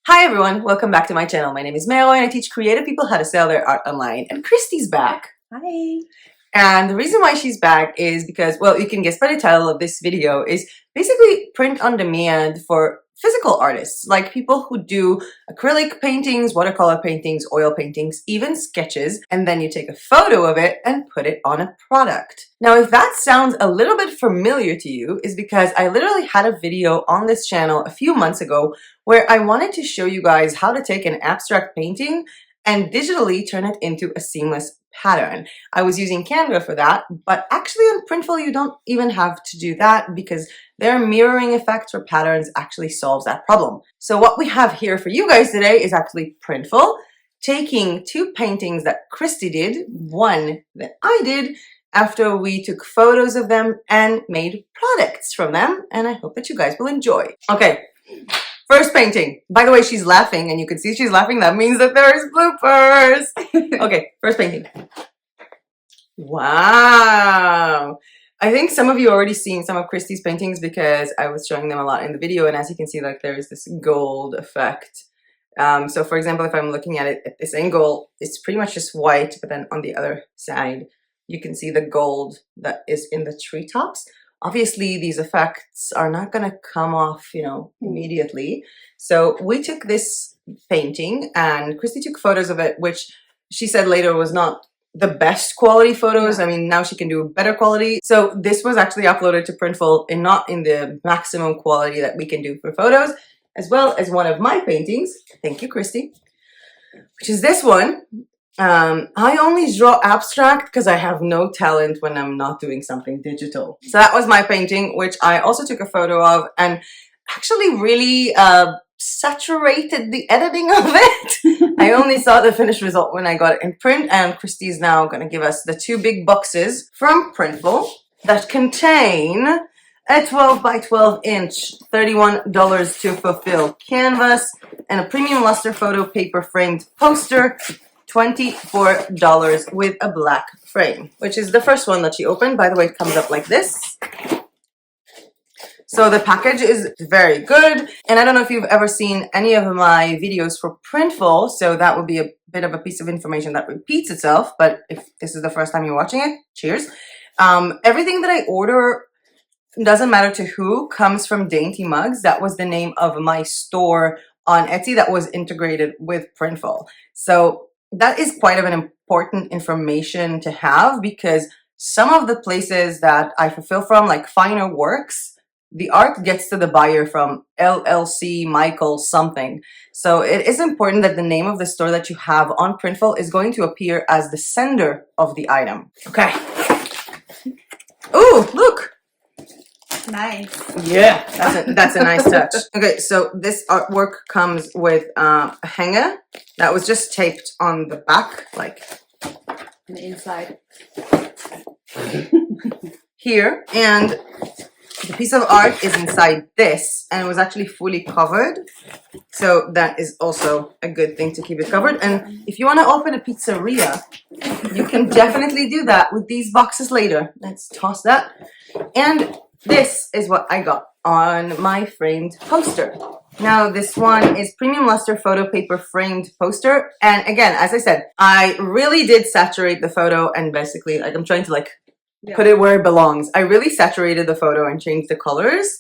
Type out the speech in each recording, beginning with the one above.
Hi everyone, welcome back to my channel. My name is Mero and I teach creative people how to sell their art online. And Kristy's back. Hi. And the reason why she's back is because, well, you can guess by the title of this video, is basically print on demand for physical artists, like people who do acrylic paintings, watercolor paintings, oil paintings, even sketches, and then you take a photo of it and put it on a product. Now, if that sounds a little bit familiar to you, is because I literally had a video on this channel a few months ago where I wanted to show you guys how to take an abstract painting and digitally turn it into a seamless pattern. I was using Canva for that, but actually on Printful you don't even have to do that because their mirroring effect for patterns actually solves that problem. So what we have here for you guys today is actually Printful taking two paintings that Kristy did, one that I did, after we took photos of them and made products from them, and I hope that you guys will enjoy. Okay. First painting. By the way, she's laughing, and you can see she's laughing. That means that there is bloopers. Okay, first painting. Wow. I think some of you already seen some of Kristy's paintings because I was showing them a lot in the video, and as you can see, like there is this gold effect. So for example, if I'm looking at it at this angle, it's pretty much just white, but then on the other side, you can see the gold that is in the treetops. Obviously, these effects are not going to come off, immediately. So we took this painting and Kristy took photos of it, which she said later was not the best quality photos. I mean, now she can do better quality. So this was actually uploaded to Printful and not in the maximum quality that we can do for photos, as well as one of my paintings. Thank you, Kristy. Which is this one. I only draw abstract because I have no talent when I'm not doing something digital. So that was my painting, which I also took a photo of and actually really saturated the editing of it. I only saw the finished result when I got it in print, and Kristy is now going to give us the two big boxes from Printful that contain a 12 by 12 inch, $31 to fulfill canvas, and a premium luster photo paper framed poster, $24 with a black frame, which is the first one that she opened. By the way, it comes up like this. So the package is very good. And I don't know if you've ever seen any of my videos for Printful, so that would be a bit of a piece of information that repeats itself. But if this is the first time you're watching it, cheers. Everything that I order, doesn't matter to who, comes from Dainty Mugs. That was the name of my store on Etsy that was integrated with Printful. So that is quite of an important information to have because some of the places that I fulfill from, like Finer Works, the art gets to the buyer from LLC Michael something. So it is important that the name of the store that you have on Printful is going to appear as the sender of the item. Okay. Ooh, look. Nice. Yeah, that's a nice touch. Okay, so this artwork comes with a hanger that was just taped on the back, like on the inside. Here, and the piece of art is inside this, and it was actually fully covered. So that is also a good thing to keep it covered. And if you want to open a pizzeria, you can definitely do that with these boxes later. Let's toss that. And this is what I got on my framed poster. Now, this one is premium luster photo paper framed poster. And again, as I said, I really did saturate the photo and basically, like, I'm trying to put it where it belongs. I really saturated the photo and changed the colors,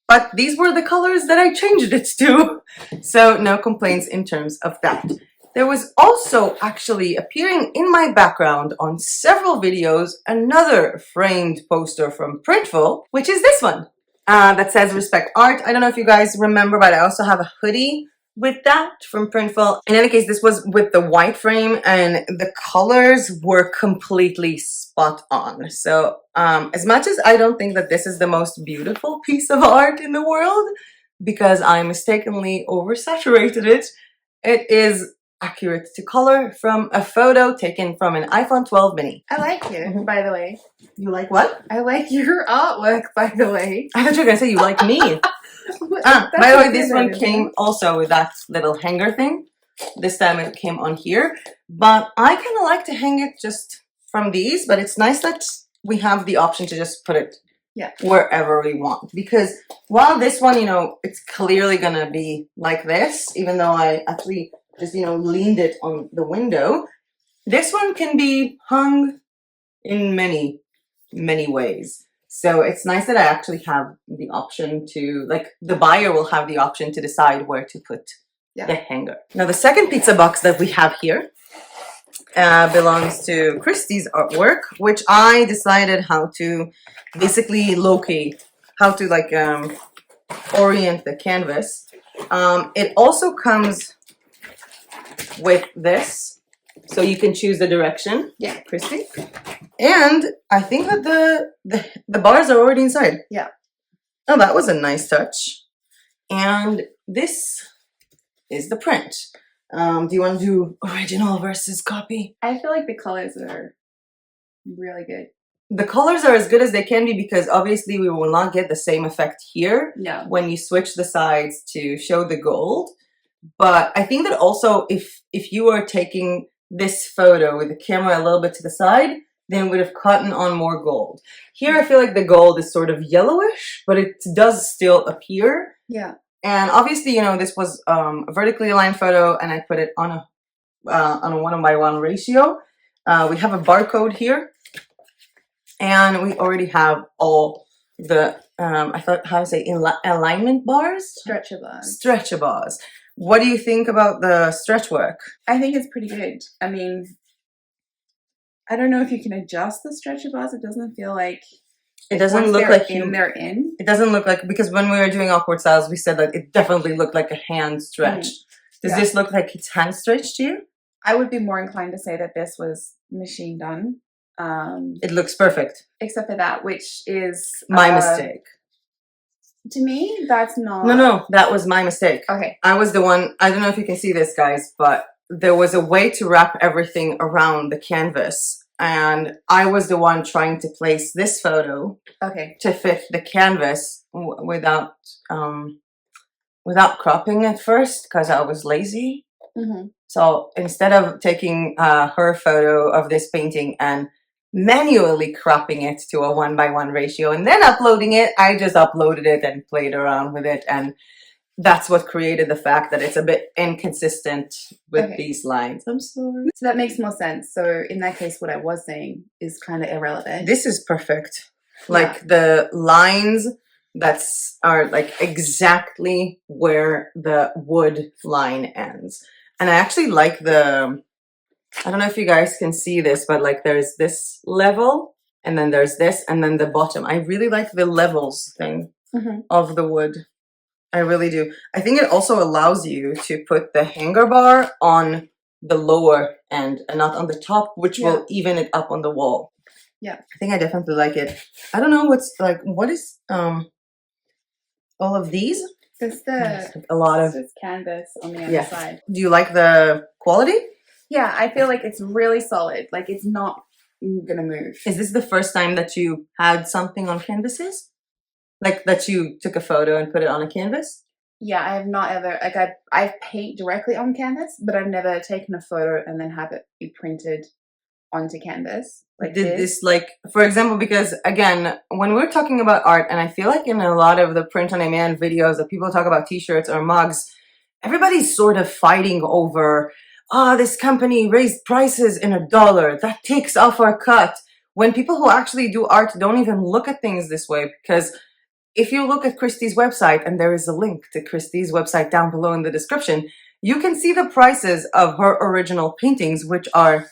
but these were the colors that I changed it to. So no complaints in terms of that. There was also actually appearing in my background on several videos another framed poster from Printful, which is this one that says Respect Art. I don't know if you guys remember, but I also have a hoodie with that from Printful. In any case, this was with the white frame and the colors were completely spot on. So as much as I don't think that this is the most beautiful piece of art in the world because I mistakenly oversaturated it, it is accurate to color from a photo taken from an iPhone 12 mini. I like you, by the way. You like what? I like your artwork, by the way. I thought you were going to say you like me. By the way, this one came also with that little hanger thing. This time it came on here. But I kind of like to hang it just from these, but it's nice that we have the option to just put it wherever we want. Because while this one, you know, it's clearly gonna be like this, even though I actually just, you know, leaned it on the window, this one can be hung in many, many ways. So it's nice that I actually have the option to, like, the buyer will have the option to decide where to put the hanger. Now, the second pizza box that we have here belongs to Kristy's artwork, which I decided how to basically locate, how to like orient the canvas. It also comes with this, so you can choose the direction. Yeah, Kristy. And I think that the bars are already inside. Yeah. Oh, that was a nice touch. And this is the print. Do you want to do original versus copy? I feel like the colors are really good. The colors are as good as they can be because obviously we will not get the same effect here when you switch the sides to show the gold. But I think that also if you are taking this photo with the camera a little bit to the side, then it would have gotten on more gold. Here I feel like the gold is sort of yellowish, but it does still appear. Yeah. And obviously, you know, this was a vertically aligned photo, and I put it on a 1:1 ratio. We have a barcode here, and we already have all the I thought how to say alignment bars, stretcher bars. What do you think about the stretch work? I think it's pretty good. I mean, I don't know if you can adjust the stretcher bars. It doesn't feel like it doesn't look like they're in. It doesn't look like, because when we were doing awkward styles, we said that it definitely looked like a hand stretch. Does this look like it's hand stretched to you? I would be more inclined to say that this was machine done. It looks perfect. Except for that, which is my mistake. To me, that's not. No, that was my mistake. Okay. I was the one. I don't know if you can see this, guys, but there was a way to wrap everything around the canvas, and I was the one trying to place this photo to fit the canvas without cropping at first because I was lazy. So instead of taking her photo of this painting and manually cropping it to a 1:1 ratio and then uploading it, I just uploaded it and played around with it, and that's what created the fact that it's a bit inconsistent with these lines. I'm sorry. So that makes more sense. So in that case, what I was saying is kind of irrelevant. This is perfect. Like the lines are like exactly where the wood line ends. And I actually like I don't know if you guys can see this, but like there's this level and then there's this and then the bottom. I really like the levels thing of the wood. I really do. I think it also allows you to put the hanger bar on the lower end and not on the top, which will even it up on the wall. Yeah. I think I definitely like it. I don't know what is all of these? It's a lot of canvas on the other side. Do you like the quality? Yeah, I feel like it's really solid. Like it's not gonna move. Is this the first time that you had something on canvases? Like that you took a photo and put it on a canvas? Yeah, I have not ever, like I paint directly on canvas, but I've never taken a photo and then have it be printed onto canvas. Like this, like, for example, because again, when we're talking about art, and I feel like in a lot of the print on demand videos that people talk about t-shirts or mugs, everybody's sort of fighting over, this company raised prices in $1. That takes off our cut. When people who actually do art don't even look at things this way, because if you look at Kristy's website, and there is a link to Kristy's website down below in the description, you can see the prices of her original paintings, which are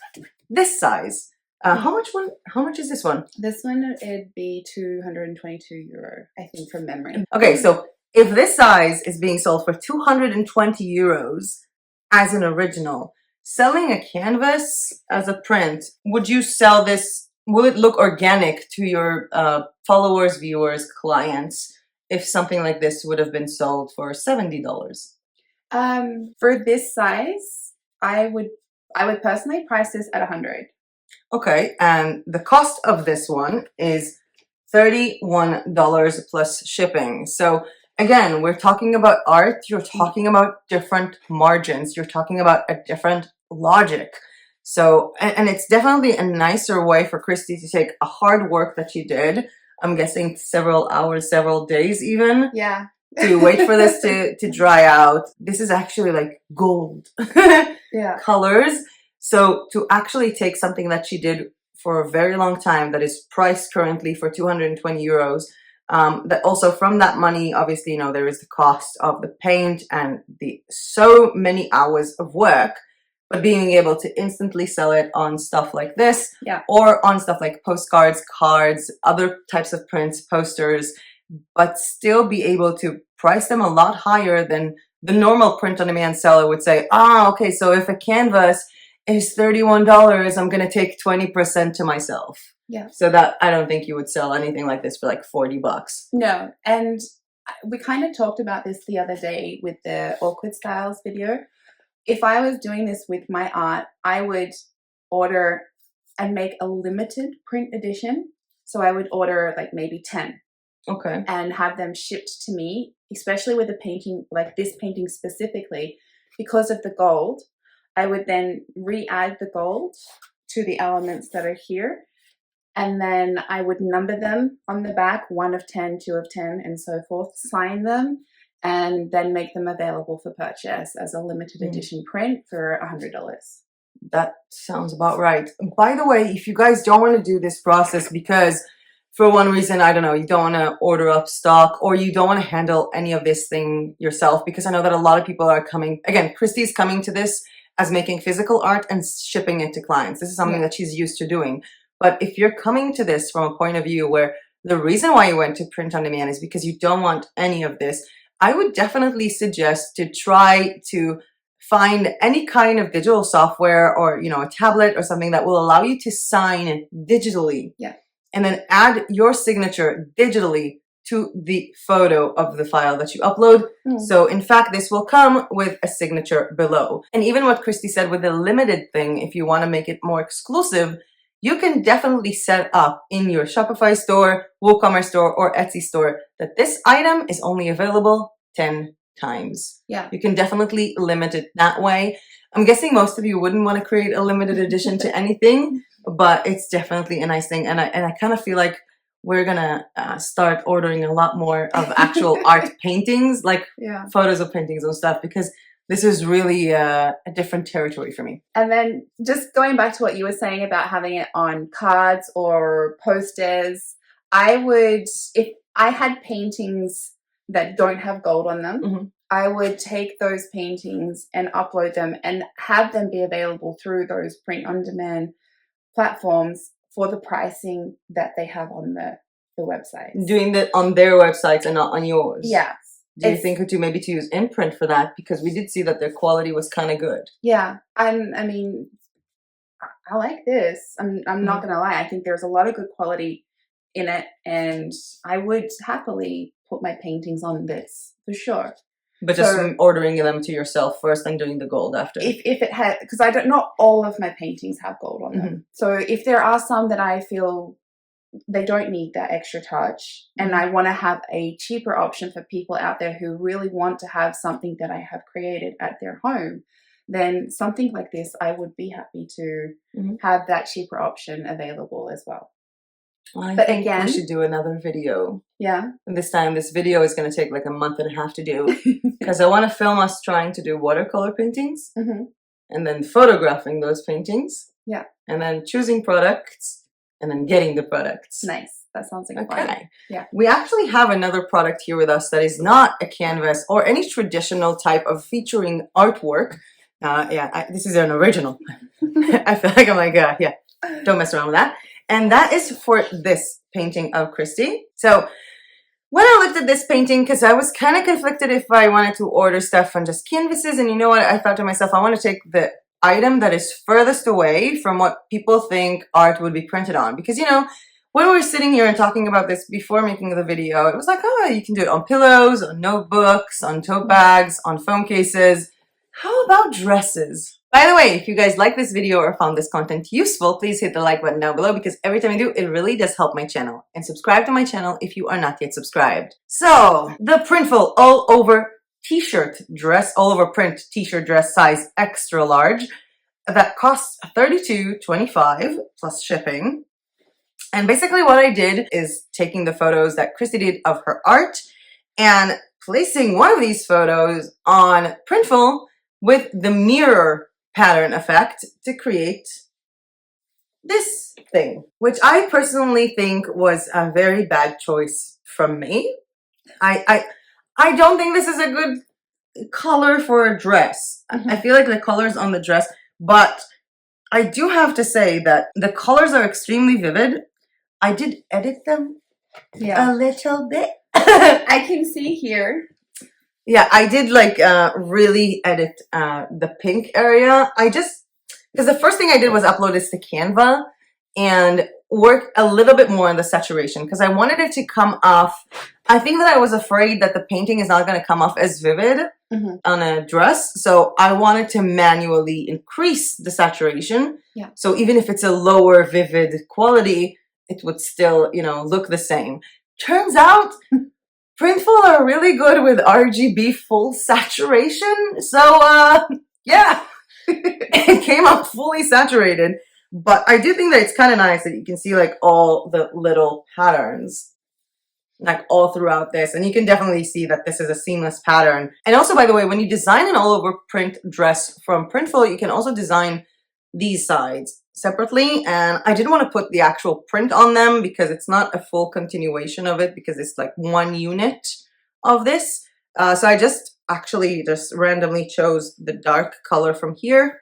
this size. How much is this one? This one, it'd be €222, I think, from memory. Okay, so if this size is being sold for €220 as an original, selling a canvas as a print, would you sell this? Will it look organic to your followers, viewers, clients if something like this would have been sold for $70? For this size, I would personally price this at $100. Okay, and the cost of this one is $31 plus shipping. So again, we're talking about art, you're talking about different margins, you're talking about a different logic. So, and it's definitely a nicer way for Kristy to take a hard work that she did I'm guessing several hours, several days even, Yeah. to wait for this to dry out. This is actually like gold Yeah. colors. So to actually take something that she did for a very long time that is priced currently for 220 euros, that also from that money, obviously, you know, there is the cost of the paint and the so many hours of work, but being able to instantly sell it on stuff like this, Yeah. or on stuff like postcards, cards, other types of prints, posters, but still be able to price them a lot higher than the normal print-on-demand seller would say, okay, so if a canvas is $31, I'm going to take 20% to myself. Yeah. So that, I don't think you would sell anything like this for like 40 bucks. No. And we kind of talked about this the other day with the Awkward Styles video. If I was doing this with my art, I would order and make a limited print edition. So I would order like maybe 10. Okay. And have them shipped to me, especially with a painting like this painting specifically, because of the gold. I would then re-add the gold to the elements that are here. And then I would number them on the back, 1 of 10, 2 of 10, and so forth, sign them, and then make them available for purchase as a limited edition print for $100. That sounds about right. By the way, if you guys don't want to do this process because for one reason, I don't know, you don't want to order up stock, or you don't want to handle any of this thing yourself, because I know that a lot of people are coming, again, Kristy's coming to this as making physical art and shipping it to clients. This is something that she's used to doing. But if you're coming to this from a point of view where the reason why you went to print on demand is because you don't want any of this, I would definitely suggest to try to find any kind of digital software, or, you know, a tablet or something that will allow you to sign digitally. Yeah. And then add your signature digitally to the photo of the file that you upload. So in fact, this will come with a signature below. And even what Kristy said with the limited thing, if you want to make it more exclusive, you can definitely set up in your Shopify store, WooCommerce store, or Etsy store that this item is only available 10 times. Yeah. You can definitely limit it that way. I'm guessing most of you wouldn't want to create a limited edition to anything, but it's definitely a nice thing. And I kind of feel like we're gonna start ordering a lot more of actual art paintings, like photos of paintings and stuff, because this is really a different territory for me. And then just going back to what you were saying about having it on cards or posters, I would, if I had paintings that don't have gold on them, I would take those paintings and upload them and have them be available through those print-on-demand platforms for the pricing that they have on the website. Doing that on their websites and not on yours. Yeah. Do you think to maybe to use InPRNT for that? Because we did see that their quality was kind of good. Yeah. I mean, I like this. I'm not going to lie. I think there's a lot of good quality in it, and I would happily put my paintings on this for sure. But just ordering them to yourself first and doing the gold after. If it had, because not all of my paintings have gold on them. So if there are some that I feel they don't need that extra touch, and I want to have a cheaper option for people out there who really want to have something that I have created at their home, then something like this, I would be happy to have that cheaper option available as well. I think we should do another video. Yeah. And this time, this video is going to take like a month and a half to do, because I want to film us trying to do watercolor paintings, and then photographing those paintings. Yeah. And then choosing products, and then getting the products. Nice. That sounds like fun. Yeah. We actually have another product here with us that is not a canvas or any traditional type of featuring artwork. This is an original. I feel like I'm like, don't mess around with that. And that is for this painting of Kristy. So when I looked at this painting, because I was kind of conflicted if I wanted to order stuff on just canvases, and you know what, I thought to myself, I want to take the item that is furthest away from what people think art would be printed on. Because, you know, when we were sitting here and talking about this before making the video, it was like, oh, you can do it on pillows, on notebooks, on tote bags, on phone cases. How about dresses? By the way, if you guys like this video or found this content useful, please hit the like button down below, because every time I do, it really does help my channel. And subscribe to my channel if you are not yet subscribed. So, the Printful all over t-shirt dress, all over print t-shirt dress size extra large, that costs $32.25 plus shipping. And basically what I did is taking the photos that Kristy did of her art and placing one of these photos on Printful with the mirror pattern effect to create this thing, which I personally think was a very bad choice from me. I don't think this is a good color for a dress. I feel like the colors on the dress, but I do have to say that the colors are extremely vivid. I did edit them a little bit. I can see here. Yeah, I did like really edit the pink area. Because the first thing I did was upload this to Canva and work a little bit more on the saturation because I wanted it to come off. I think that I was afraid that the painting is not going to come off as vivid on a dress. So I wanted to manually increase the saturation. Yeah. So even if it's a lower vivid quality, it would still, you know, look the same. Turns out Printful are really good with RGB full saturation. So yeah, it came out fully saturated. But I do think that it's kind of nice that you can see like all the little patterns like all throughout this. And you can definitely see that this is a seamless pattern. And also, by the way, when you design an all over print dress from Printful, you can also design these sides separately. And I didn't want to put the actual print on them because it's not a full continuation of it because it's like one unit of this. So I actually just randomly chose the dark color from here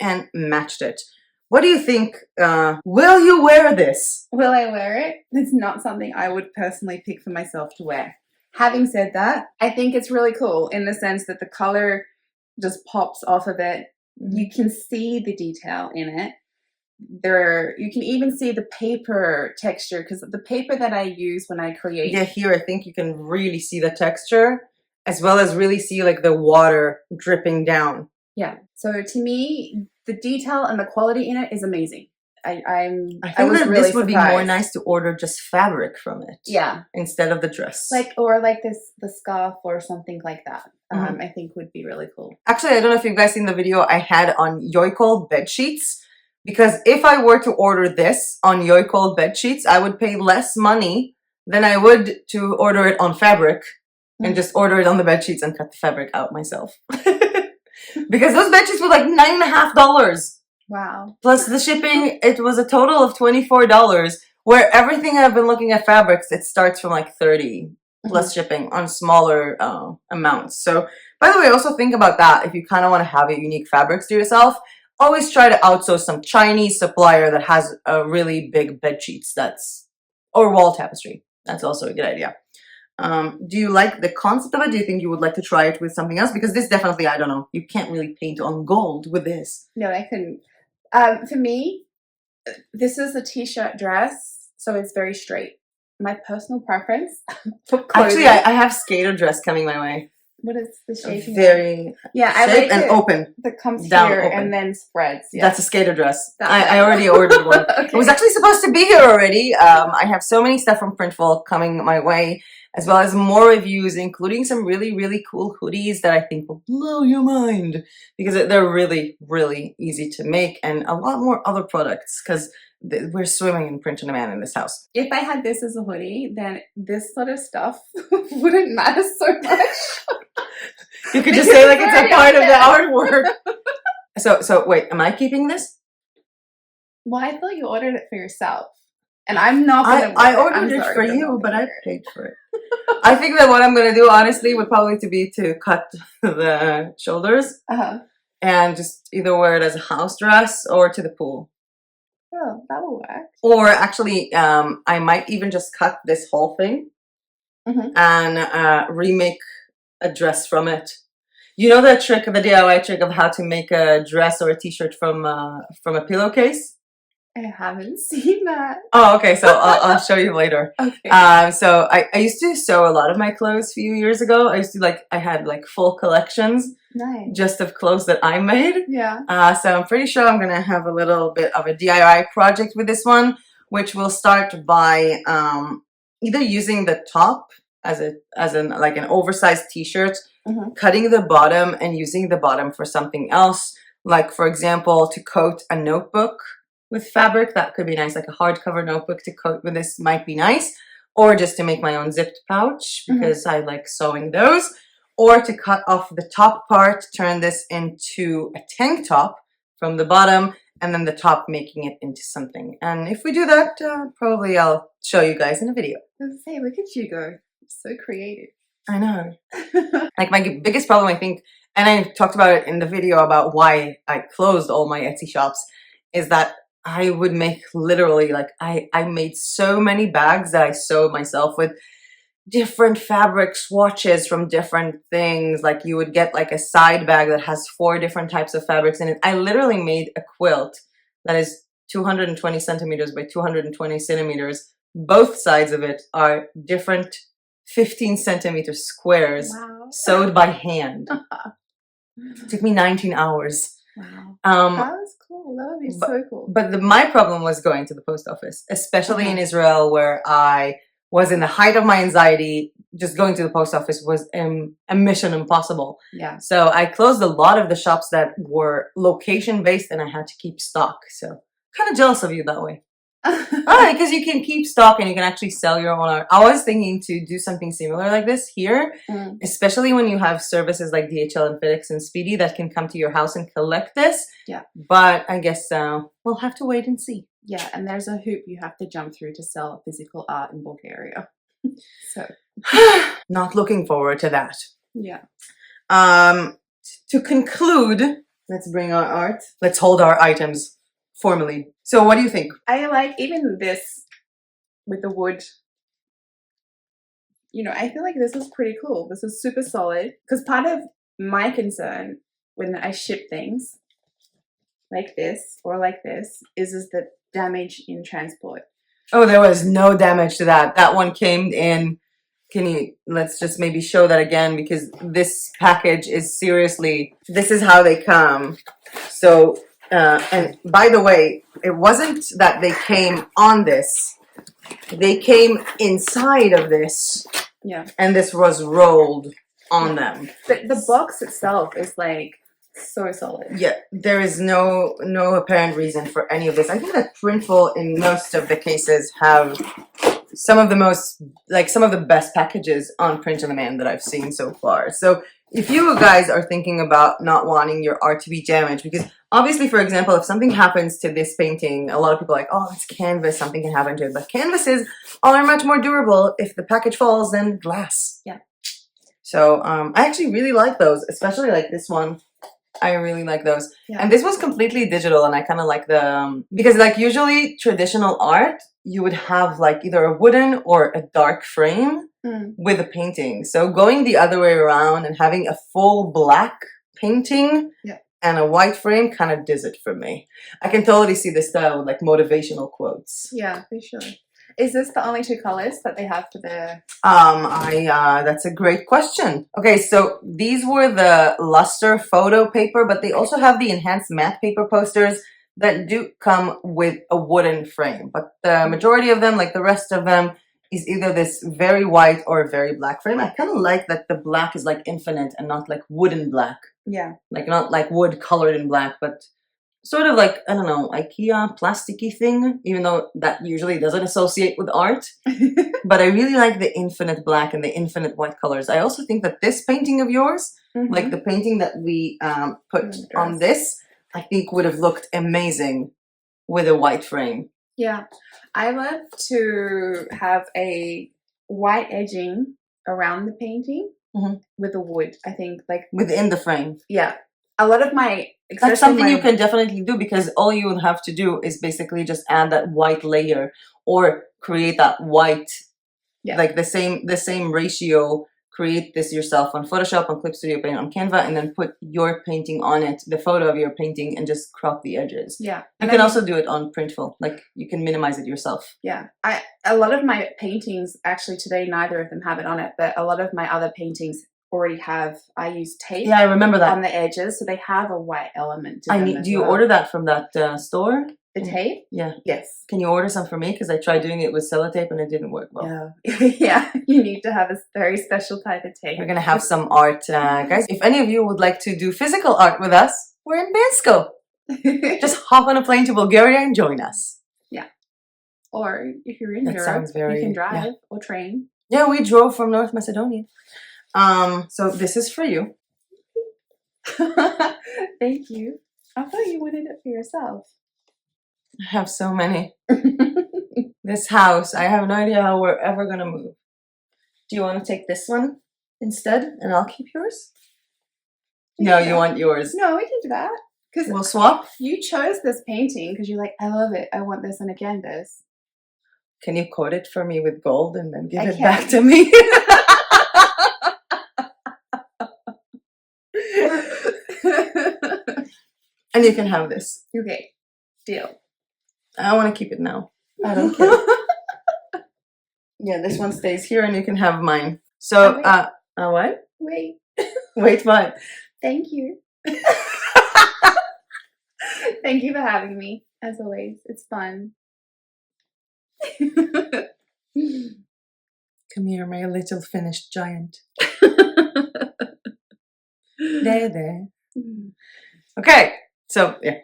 and matched it. What do you think? Will you wear this? Will I wear it? It's not something I would personally pick for myself to wear. Having said that, I think it's really cool in the sense that the color just pops off of it. You can see the detail in it. You can even see the paper texture because the paper that I use when I create. Yeah, here I think you can really see the texture as well as really see like the water dripping down. Yeah. So to me, the detail and the quality in it is amazing. I think was that really this would surprised. be more nice to order just fabric from it. Yeah. Instead of the dress. Or the scarf or something like that. I think would be really cool. Actually, I don't know if you guys seen the video I had on Yoycol Bed sheets. Because if I were to order this on Yoycol Bed sheets, I would pay less money than I would to order it on fabric and just order it on the bed sheets and cut the fabric out myself. Because those bed sheets were like $9.50. Wow. Plus the shipping, it was a total of $24. Where everything I've been looking at fabrics, it starts from like $30 plus shipping on smaller amounts. So, by the way, also think about that if you kind of want to have a unique fabrics to yourself. Always try to outsource some Chinese supplier that has a really big bed sheets or wall tapestry. That's also a good idea. Do you like the concept of it? Do you think you would like to try it with something else? Because this definitely, I don't know, you can't really paint on gold with this. No, I couldn't. For me, this is a t-shirt dress, so it's very straight. My personal preference for clothing. Actually, I have skater dress coming my way. What is the shaping? Very I shape like and open. That comes down here open. and then spreads. Yeah. That's a skater dress. I already ordered one. Okay. It was actually supposed to be here already. I have so many stuff from Printful coming my way, as well as more reviews, including some really, really cool hoodies that I think will blow your mind because they're really, really easy to make and a lot more other products because we're swimming in print on demand in this house. If I had this as a hoodie, then this sort of stuff wouldn't matter so much. You could just say like it's a part of the artwork. So wait, am I keeping this? Well, I thought you ordered it for yourself. And I'm not going to I ordered it for you, but I paid for it. I think that what I'm going to do, honestly, would probably be to cut the shoulders and just either wear it as a house dress or to the pool. Oh, that will work. Or actually, I might even just cut this whole thing and remake a dress from it. You know the trick, the DIY trick of how to make a dress or a t-shirt from a pillowcase? I haven't seen that. Oh, okay. So I'll show you later. Okay. So I used to sew a lot of my clothes a few years ago. I had like full collections. Nice. Just of clothes that I made. Yeah. So I'm pretty sure I'm going to have a little bit of a DIY project with this one, which will start by either using the top as like an oversized t-shirt, cutting the bottom and using the bottom for something else. Like, for example, to coat a notebook with fabric, that could be nice. Like a hardcover notebook to coat with this might be nice. Or just to make my own zipped pouch, because I like sewing those. Or to cut off the top part, turn this into a tank top from the bottom, and then the top making it into something. And if we do that, probably I'll show you guys in a video. Hey, look at you go. So creative. I know. Like my biggest problem, I think, and I talked about it in the video about why I closed all my Etsy shops, is that I would make literally, like, I made so many bags that I sewed myself with different fabric swatches from different things. Like you would get like a side bag that has 4 different types of fabrics in it. I literally made a quilt that is 220 centimeters by 220 centimeters. Both sides of it are different 15 centimeter squares sewed by hand. It took me 19 hours. Wow. That was cool. That would be so cool. But my problem was going to the post office, especially in Israel, where I was in the height of my anxiety. Just going to the post office was a mission impossible. Yeah. So I closed a lot of the shops that were location based, and I had to keep stock. So kind of jealous of you that way. Because you can keep stock and you can actually sell your own art. I was thinking to do something similar like this here, especially when you have services like DHL and FedEx and Speedy that can come to your house and collect this. Yeah. But I guess we'll have to wait and see. Yeah, and there's a hoop you have to jump through to sell physical art in Bulgaria. So not looking forward to that. Yeah. To conclude, let's bring our art. Let's hold our items formally. So what do you think? I like even this with the wood. You know, I feel like this is pretty cool. This is super solid. Because part of my concern when I ship things like this or like this is the damage in transport. Oh, there was no damage to that. That one came in. Let's just maybe show that again, because this package is seriously, this is how they come. So, and by the way, it wasn't that they came on this. They came inside of this. Yeah. And this was rolled on them. But the box itself is like so solid. Yeah, there is no apparent reason for any of this. I think that Printful in most of the cases have some of the best packages on print on demand that I've seen so far. So if you guys are thinking about not wanting your art to be damaged, because obviously, for example, if something happens to this painting, a lot of people are like, oh, it's canvas, something can happen to it. But canvases are much more durable if the package falls than glass. Yeah. So I actually really like those, especially like this one. I really like those. Yeah. And this was completely digital, and I kind of like the, because like usually traditional art, you would have like either a wooden or a dark frame with a painting. So going the other way around and having a full black painting and a white frame kind of does it for me. I can totally see this style with like motivational quotes. Yeah, for sure. Is this the only 2 colors that they have for the... That's a great question. Okay, so these were the luster photo paper, but they also have the enhanced matte paper posters that do come with a wooden frame. But the majority of them, like the rest of them, is either this very white or very black frame. I kind of like that the black is like infinite and not like wooden black. Yeah. Like not like wood colored in black, but sort of like, I don't know, IKEA plasticky thing, even though that usually doesn't associate with art. But I really like the infinite black and the infinite white colors. I also think that this painting of yours, like the painting that we put on this, I think would have looked amazing with a white frame. Yeah. I love to have a white edging around the painting with the wood, I think. Like within the frame. Yeah. A lot of my... That's something you can definitely do, because all you would have to do is basically just add that white layer or create that white, like the same ratio. Create this yourself on Photoshop, on Clip Studio Paint, on Canva, and then put your painting on it, the photo of your painting, and just crop the edges. Yeah. You can also do it on Printful. Like, you can minimize it yourself. Yeah. A lot of my paintings, actually today, neither of them have it on it, but a lot of my other paintings already have, I use tape. Yeah, I remember that. On the edges, so they have a white element to them. Do you order that from that store? The tape? Yeah. Yes. Can you order some for me? Because I tried doing it with sellotape and it didn't work well. Yeah. Yeah, you need to have a very special type of tape. We're going to have some art, guys. If any of you would like to do physical art with us, we're in Bansko. Just hop on a plane to Bulgaria and join us. Yeah. Or if you're in That Europe, sounds very, you can drive yeah. or train. Yeah, we drove from North Macedonia. So this is for you. Thank you. I thought you wanted it for yourself. I have so many. This house, I have no idea how we're ever gonna move. Do you want to take this one instead, and I'll keep yours? No, you want yours. No, we can do that. Because We'll swap. you chose this painting because you're like, I love it. I want this on a canvas. Can you coat it for me with gold and then give I it can. back to me? And you can have this. Okay, deal. I want to keep it now. I don't care. Yeah, this one stays here and you can have mine. So, what? Wait. Wait, what? Thank you. Thank you for having me, as always. It's fun. Come here, my little finished giant. There. Okay, so yeah.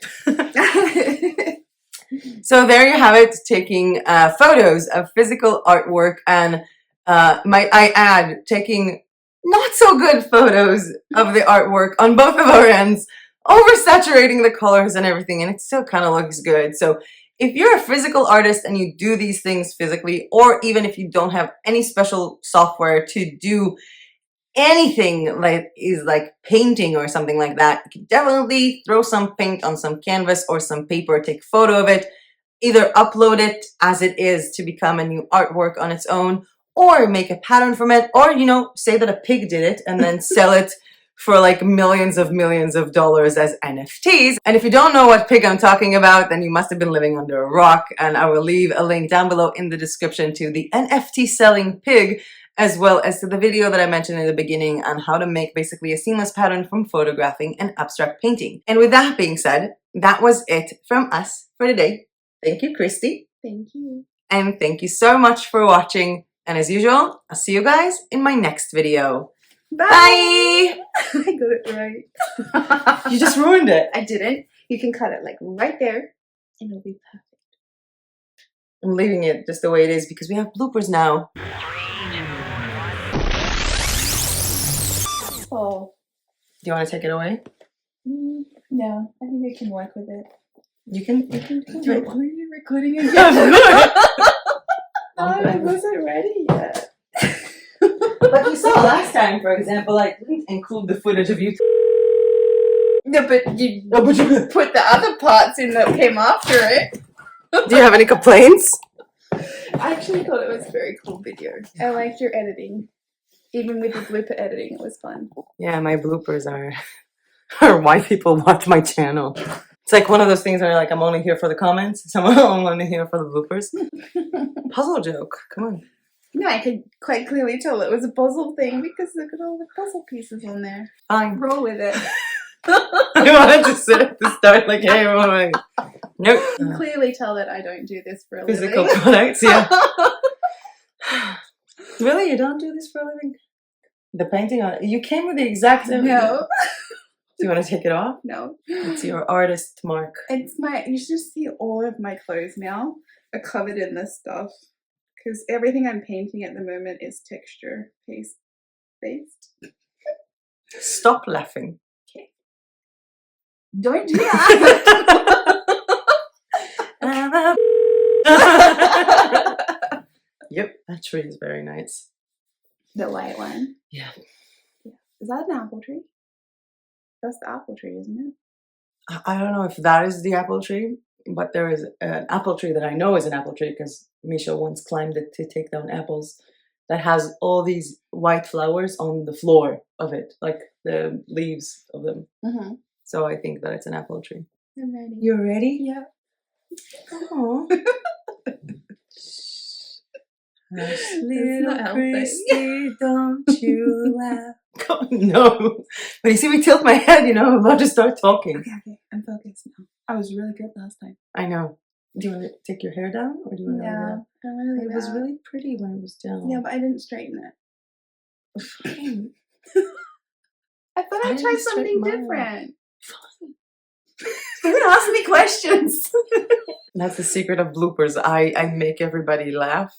So there you have it, taking photos of physical artwork and, might I add, taking not so good photos of the artwork on both of our ends, oversaturating the colors and everything, and it still kind of looks good. So if you're a physical artist and you do these things physically, or even if you don't have any special software to do anything like is like painting or something like that, you can definitely throw some paint on some canvas or some paper, take a photo of it, either upload it as it is to become a new artwork on its own, or make a pattern from it, or, you know, say that a pig did it and then sell it for like millions of dollars as NFTs. And if you don't know what pig I'm talking about, then you must have been living under a rock, and I will leave a link down below in the description to the NFT selling pig, as well as to the video that I mentioned in the beginning on how to make basically a seamless pattern from photographing and abstract painting. And with that being said, that was it from us for today. Thank you, Kristy. Thank you. And thank you so much for watching. And as usual, I'll see you guys in my next video. Bye! Bye! I got it right. You just ruined it. I didn't. You can cut it like right there and it'll be perfect. I'm leaving it just the way it is because we have bloopers now. Oh. Do you want to take it away? No, I think I can work with it. You can do it. Why are you recording again? I'm I wasn't ready yet. Like you saw last time, for example, I didn't include the footage of you. No, but you put the other parts in that came after it. Do you have any complaints? I actually thought it was a very cool video. I liked your editing. Even with the blooper editing, it was fun. Yeah, my bloopers are why people watch my channel. It's like one of those things where like I'm only here for the comments. I'm only here for the bloopers. Puzzle joke. Come on. No, I could quite clearly tell it was a puzzle thing because look at all the puzzle pieces on there. Fine. Roll with it. I wanted to sit at the start like, hey, everyone. Nope. You can clearly tell that I don't do this for a Physical living. products, yeah. Really? You don't do this for a living? The painting on it? You came with the exact same. No. Do you want to take it off? No. It's your artist mark. It's my, you should see all of my clothes now are covered in this stuff. Because everything I'm painting at the moment is texture based. Stop laughing. Okay. Don't do that. Yep, that tree is very nice. The white one. Yeah. Is that an apple tree? That's the apple tree, isn't it? I don't know if that is the apple tree, but there is an apple tree that I know is an apple tree because Misha once climbed it to take down apples that has all these white flowers on the floor of it, like the leaves of them. Mm-hmm. So I think that it's an apple tree. I'm ready. You're ready? Yeah. Oh. Hush, little not helping. Kristy, don't you laugh. No. But you see, we tilt my head, you know, I'm about to start talking. Okay, I'm focused now. I was really good last time. I know. Do you want to take your hair down? Or do you want to leave it up? I want to leave It was really pretty when it was down. Yeah, but I didn't straighten it. Fine. I thought I'd try something different. Fine. Don't ask me questions. That's the secret of bloopers. I make everybody laugh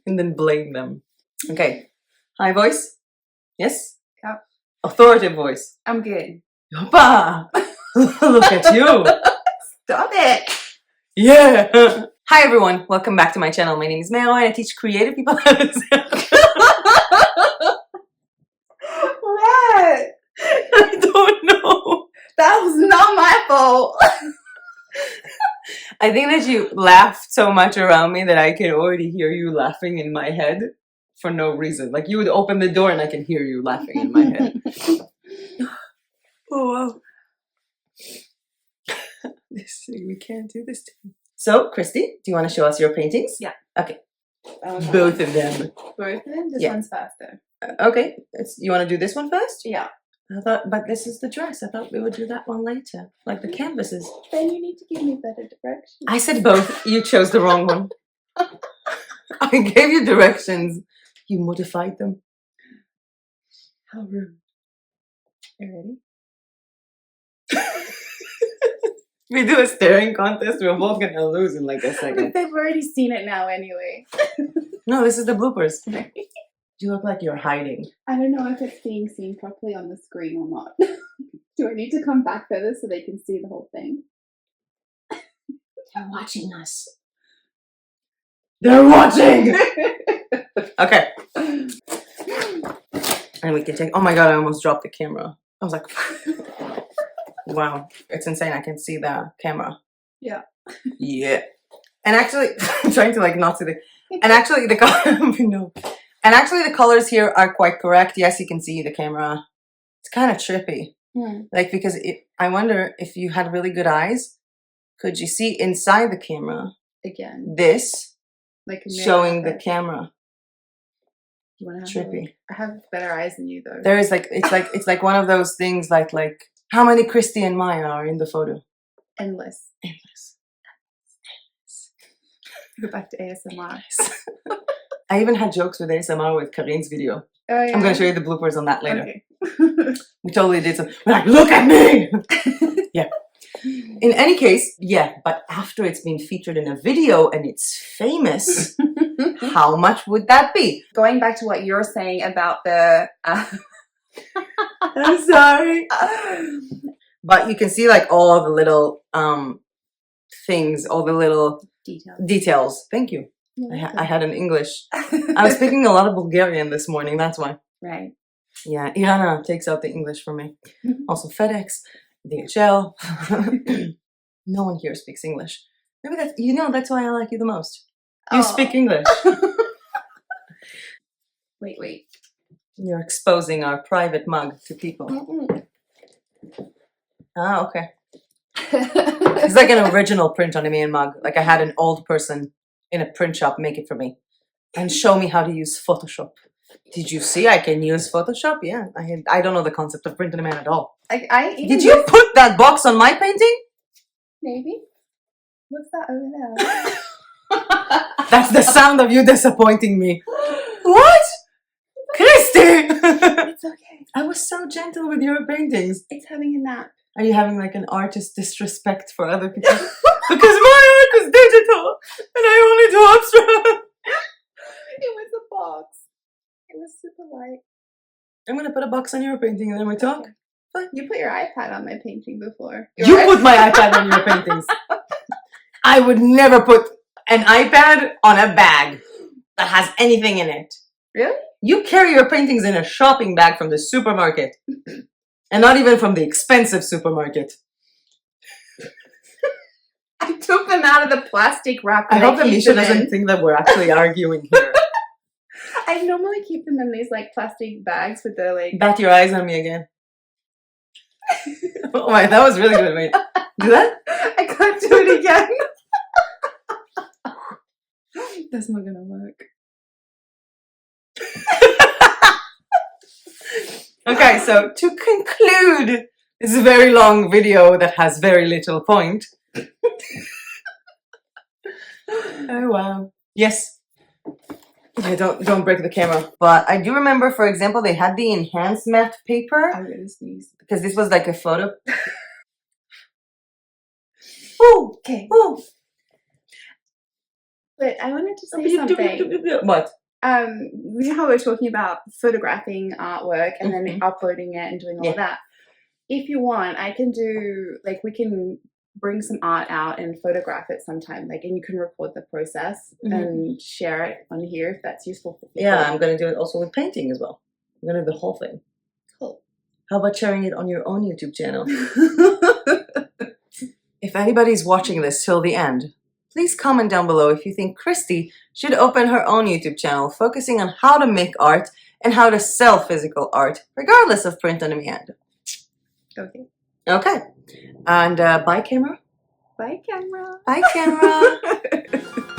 and then blame them. Okay. High voice? Yes? Yeah. Authoritative voice. I'm good. Yoppa! Look at you. Stop it. Yeah. Hi everyone. Welcome back to my channel. My name is Mero and I teach creative people how to What? I don't know. That was not my fault. I think that you laughed so much around me that I can already hear you laughing in my head for no reason. Like you would open the door and I can hear you laughing in my head. Oh wow. We can't do this to me. So, Kristy, do you want to show us your paintings? Yeah. Okay. Both of them. Both of them? This Yeah. one's faster. Okay. You want to do this one first? Yeah. I thought, but this is the dress. I thought we would do that one later. Like the canvases. Then you need to give me better directions. I said both. You chose the wrong one. I gave you directions. You modified them. How rude. You ready? We do a staring contest, we're both gonna lose in like a second. They've already seen it now anyway. No, this is the bloopers. You look like you're hiding. I don't know if it's being seen properly on the screen or not. Do I need to come back further so they can see the whole thing? They're watching us. They're watching! Okay. And we can take, oh my god, I almost dropped the camera. I was like, wow, it's insane. I can see the camera. Yeah. Yeah. And actually, I'm trying to like not see the, and actually the color, no. And actually the colors here are quite correct. Yes, you can see the camera. It's kind of trippy. Like, because I wonder if you had really good eyes, could you see inside the camera? Again. This Like a mirror showing the effect. camera. You want to Trippy. I have better eyes than you though. There is like, it's like one of those things like how many Kristy and Maya are in the photo? Endless. Endless. Go back to ASMR. I even had jokes with ASMR with Karin's video. Oh, yeah. I'm going to show you the bloopers on that later. Okay. We totally did some. We're like, look at me! Yeah. In any case, yeah, but after it's been featured in a video and it's famous, how much would that be? Going back to what you're saying about the... I'm sorry. But you can see like all the little things, all the little details. Thank you. I had an English. I was speaking a lot of Bulgarian this morning, that's why. Right. Yeah, Irana takes out the English for me. Also FedEx, DHL. No one here speaks English. Maybe that's, that's why I like you the most. You speak English. Wait. You're exposing our private mug to people. Ah, okay. It's like an original print on a main mug. Like I had an old person in a print shop make it for me and show me how to use Photoshop. Did you see I can use Photoshop? Yeah, I don't know the concept of print on a man at all. Did you put that box on my painting? Maybe. What's that over there? That's the sound of you disappointing me. What? Kristy! It's okay. I was so gentle with your paintings. It's having a nap. Are you having like an artist disrespect for other people? Because my art is digital and I only do abstract. It was a box. It was super light. I'm gonna put a box on your painting and then we talk. Okay. You put your iPad on my painting before. You put my iPad on your paintings. I would never put an iPad on a bag that has anything in it. Really? You carry your paintings in a shopping bag from the supermarket. And not even from the expensive supermarket. I took them out of the plastic wrap. I hope that Misha doesn't think that we're actually arguing here. I normally keep them in these like plastic bags with the like... Bat your eyes on me again. Oh my, that was really good. Wait, do that? I can't do it again. That's not gonna work. Okay, so to conclude this very long video that has very little point. Oh wow. Yes. Okay, don't break the camera. But I do remember, for example, they had the enhanced matte paper. I'm gonna sneeze. Because this was like a photo. Woo! Okay. Woo! But I wanted to say something. What? You know how we're talking about photographing artwork and then uploading it and doing all of that. If you want, I can do, like, we can bring some art out and photograph it sometime, like, and you can record the process and share it on here if that's useful for people. Yeah, I'm going to do it also with painting as well. I'm going to do the whole thing. Cool. How about sharing it on your own YouTube channel? If anybody's watching this till the end, please comment down below if you think Kristy should open her own YouTube channel focusing on how to make art and how to sell physical art, regardless of print on demand. Okay. Okay. And bye, camera. Bye, camera. Bye, camera.